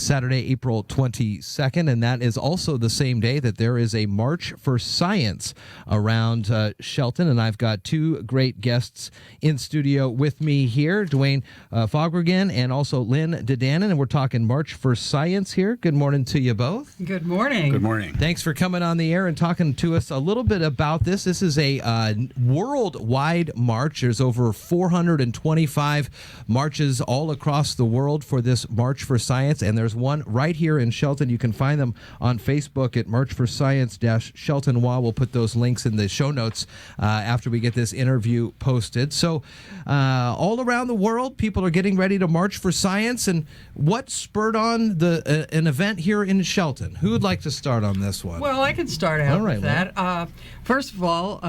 Saturday, April 22nd, and that is also the same day that there is a March for Science around Shelton, and I've got two great guests in studio with me here, Duane Fagergren and also Lynn, Danaan, and we're talking March for Science here. Good morning to you both. Good morning. Good morning. Thanks for coming on the air and talking to us a little bit about this. This is a worldwide march. There's over 425 marches all across the world for this March for Science, and there's one right here in Shelton. You can find them on Facebook at March for Science-Shelton. We'll put those links in the show notes after we get this interview posted. So all around the world, people are getting ready to march for science. And what spurred on an event here in Shelton? Who would like to start on this one? Well, I can start out with that. First of all,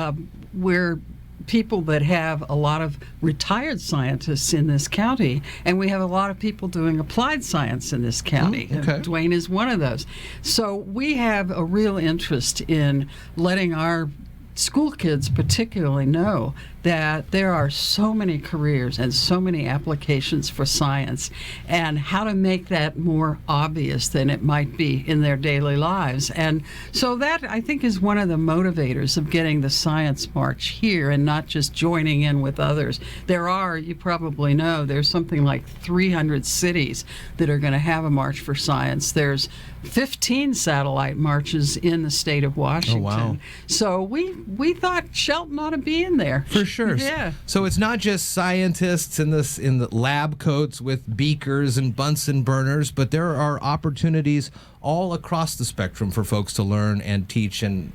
we're people that have a lot of retired scientists in this county, and we have a lot of people doing applied science in this county. Okay. Duane is one of those. So we have a real interest in letting our school kids particularly know that there are so many careers and so many applications for science, and how to make that more obvious than it might be in their daily lives. And so that, I think, is one of the motivators of getting the Science March here and not just joining in with others. There are, you probably know, there's something like 300 cities that are going to have a March for Science. There's 15 satellite marches in the state of Washington. Oh, wow. So we thought Shelton ought to be in there. For sure. Yeah. So it's not just scientists in the lab coats with beakers and Bunsen burners, but there are opportunities all across the spectrum for folks to learn and teach and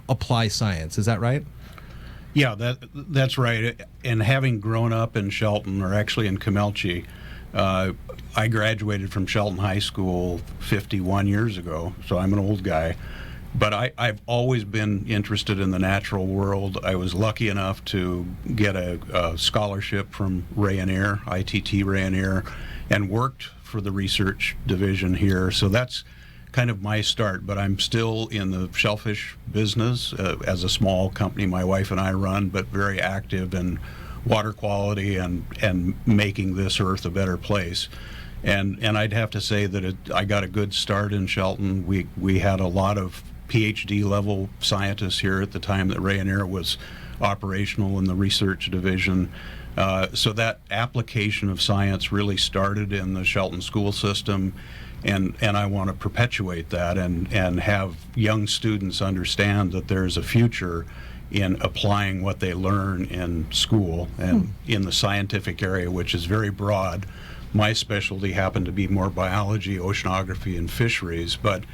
apply science. Is that right? Yeah, that's right. And having grown up in Shelton, or actually in Camelchie, I graduated from Shelton High School 51 years ago, so I'm an old guy. But I've always been interested in the natural world. I was lucky enough to get a scholarship from Rayonier, ITT Rayonier, and worked for the research division here. So that's kind of my start, but I'm still in the shellfish business as a small company my wife and I run, but very active in water quality and making this earth a better place. And I'd have to say that I got a good start in Shelton. We had a lot of PhD level scientists here at the time that Rayonier was operational in the research division. So that application of science really started in the Shelton school system, and I want to perpetuate that and have young students understand that there's a future in applying what they learn in school and in the scientific area, which is very broad. My specialty happened to be more biology, oceanography, and fisheries, but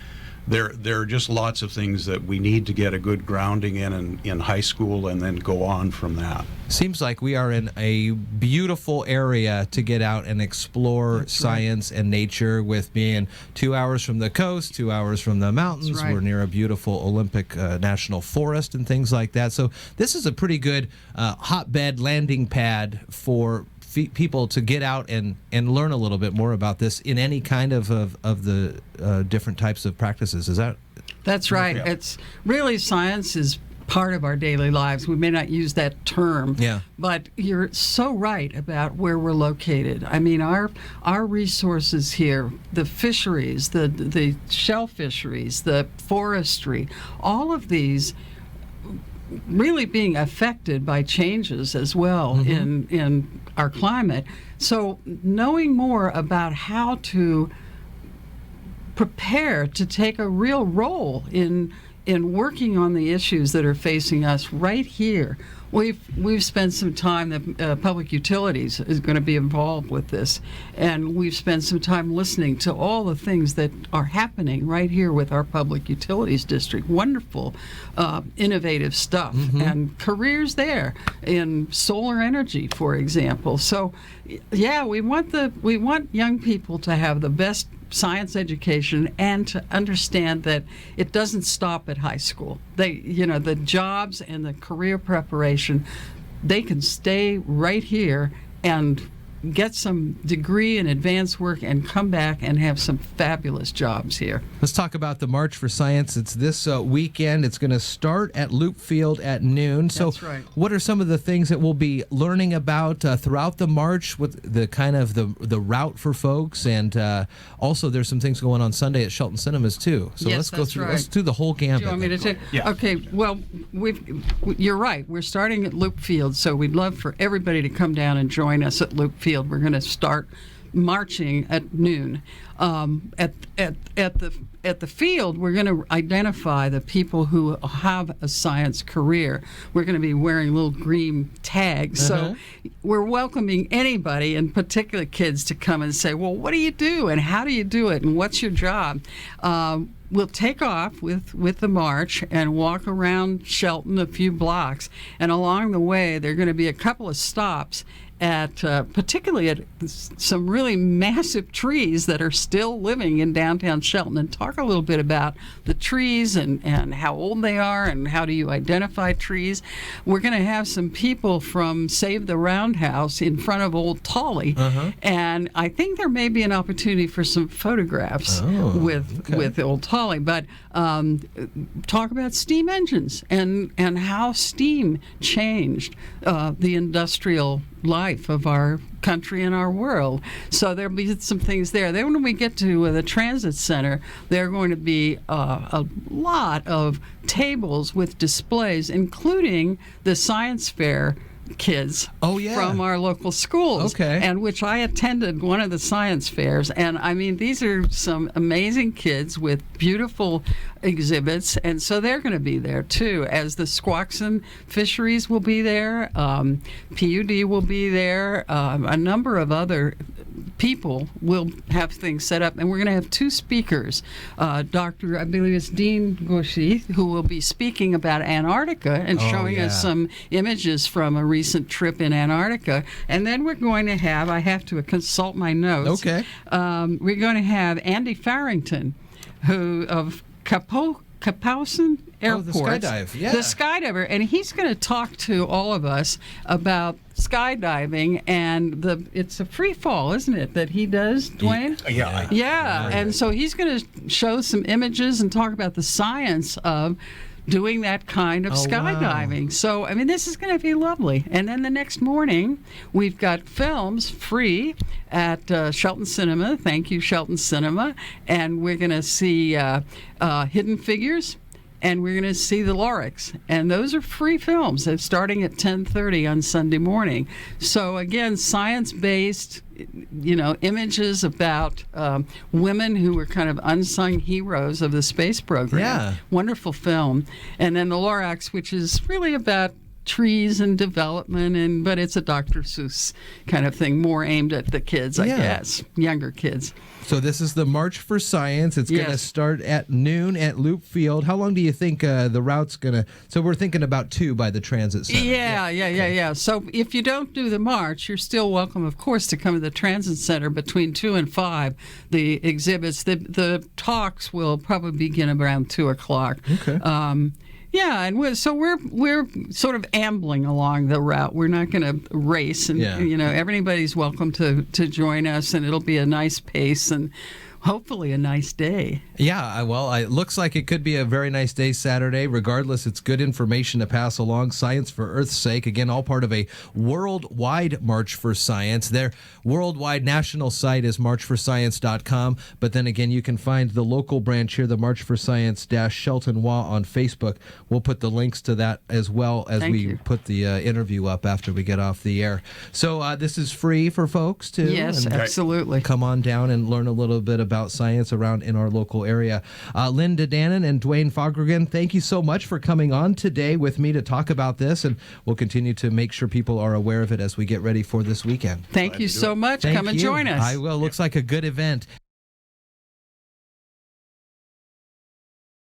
there are just lots of things that we need to get a good grounding in high school and then go on from that. Seems like we are in a beautiful area to get out and explore science and nature, with being 2 hours from the coast, 2 hours from the mountains. That's right. We're near a beautiful Olympic National Forest and things like that. So this is a pretty good hotbed landing pad for people to get out and learn a little bit more about this in any kind of the different types of practices. Is that? That's right. Yeah. It's really, science is part of our daily lives. We may not use that term, but you're so right about where we're located. I mean, our resources here, the fisheries, the shell fisheries, the forestry, all of these really being affected by changes as well in our climate. So knowing more about how to prepare to take a real role in working on the issues that are facing us right here. We've spent some time, the Public Utilities is going to be involved with this, and we've spent some time listening to all the things that are happening right here with our Public Utilities District. Wonderful, innovative stuff, and careers there in solar energy, for example. So, yeah, we want young people to have the best science education and to understand that it doesn't stop at high school. The jobs and the career preparation, they can stay right here and get some degree in advanced work and come back and have some fabulous jobs here. Let's talk about the March for Science. It's this weekend. It's going to start at Loop Field at noon. So That's right. what are some of the things that we'll be learning about throughout the march, with the kind of the route for folks? And also there's some things going on Sunday at Shelton Cinemas too. So Yes, let's go that's through right. let's do the whole gambit. Do you want me to then. take? Yeah. Okay. Well, you're right. We're starting at Loop Field, so we'd love for everybody to come down and join us at Loop Field. We're going to start marching at noon. At the field, we're going to identify the people who have a science career. We're going to be wearing little green tags. So we're welcoming anybody, and particularly kids, to come and say, well, what do you do, and how do you do it, and what's your job? We'll take off with the march and walk around Shelton a few blocks. And along the way, there are going to be a couple of stops at particularly at some really massive trees that are still living in downtown Shelton, and talk a little bit about the trees and how old they are and how do you identify trees. We're going to have some people from Save the Roundhouse in front of Old Tolly, and I think there may be an opportunity for some photographs with Old Tolly. But talk about steam engines and how steam changed the industrial life of our country and our world. So there'll be some things there. Then when we get to the transit center, there are going to be a lot of tables with displays, including the science fair kids from our local schools, and which I attended one of the science fairs. And I mean, these are some amazing kids with beautiful exhibits, and so they're going to be there too, as the Squaxin Fisheries will be there, PUD will be there, a number of other people will have things set up, and we're going to have two speakers. Dr. I believe it's Dean Goshi, who will be speaking about Antarctica and showing us some images from a recent trip in Antarctica. And then we're going to have, I have to consult my notes. We're going to have Andy Farrington, who of Kapowson Airport. The skydive, The skydiver, and he's going to talk to all of us about skydiving, and it's a free fall, isn't it, that he does, Duane? Yeah. And so he's going to show some images and talk about the science of doing that kind of skydiving. Wow. So, I mean, this is going to be lovely. And then the next morning, we've got films free at Shelton Cinema. Thank you, Shelton Cinema. And we're going to see Hidden Figures, and we're going to see the Lorax. And those are free films. They're starting at 10:30 on Sunday morning. So, again, science-based, images about women who were kind of unsung heroes of the space program. Yeah. Wonderful film. And then the Lorax, which is really about trees and development, but it's a Dr. Seuss kind of thing, more aimed at the kids, I guess, younger kids. So this is the March for Science. It's going to start at noon at Loop Field. How long do you think the route's going to... So we're thinking about 2 by the transit center. Yeah. So if you don't do the march, you're still welcome, of course, to come to the transit center between 2 and 5. The exhibits, the talks will probably begin around 2 o'clock. Yeah, and we're sort of ambling along the route. We're not going to race, and everybody's welcome to join us, and it'll be a nice pace and hopefully a nice day. Yeah, well, it looks like it could be a very nice day Saturday. Regardless, it's good information to pass along. Science for Earth's sake. Again, all part of a worldwide March for Science. Their worldwide national site is marchforscience.com. But then again, you can find the local branch here, the March for Science-Shelton WA on Facebook. We'll put the links to that as well as put the interview up after we get off the air. So this is free for folks too. Yes, absolutely. Come on down and learn a little bit about science around in our local area. Lynn, Danaan, and Duane Fagergren, thank you so much for coming on today with me to talk about this, and we'll continue to make sure people are aware of it as we get ready for this weekend. Thank you so much. Come and join us. I will. Looks like a good event.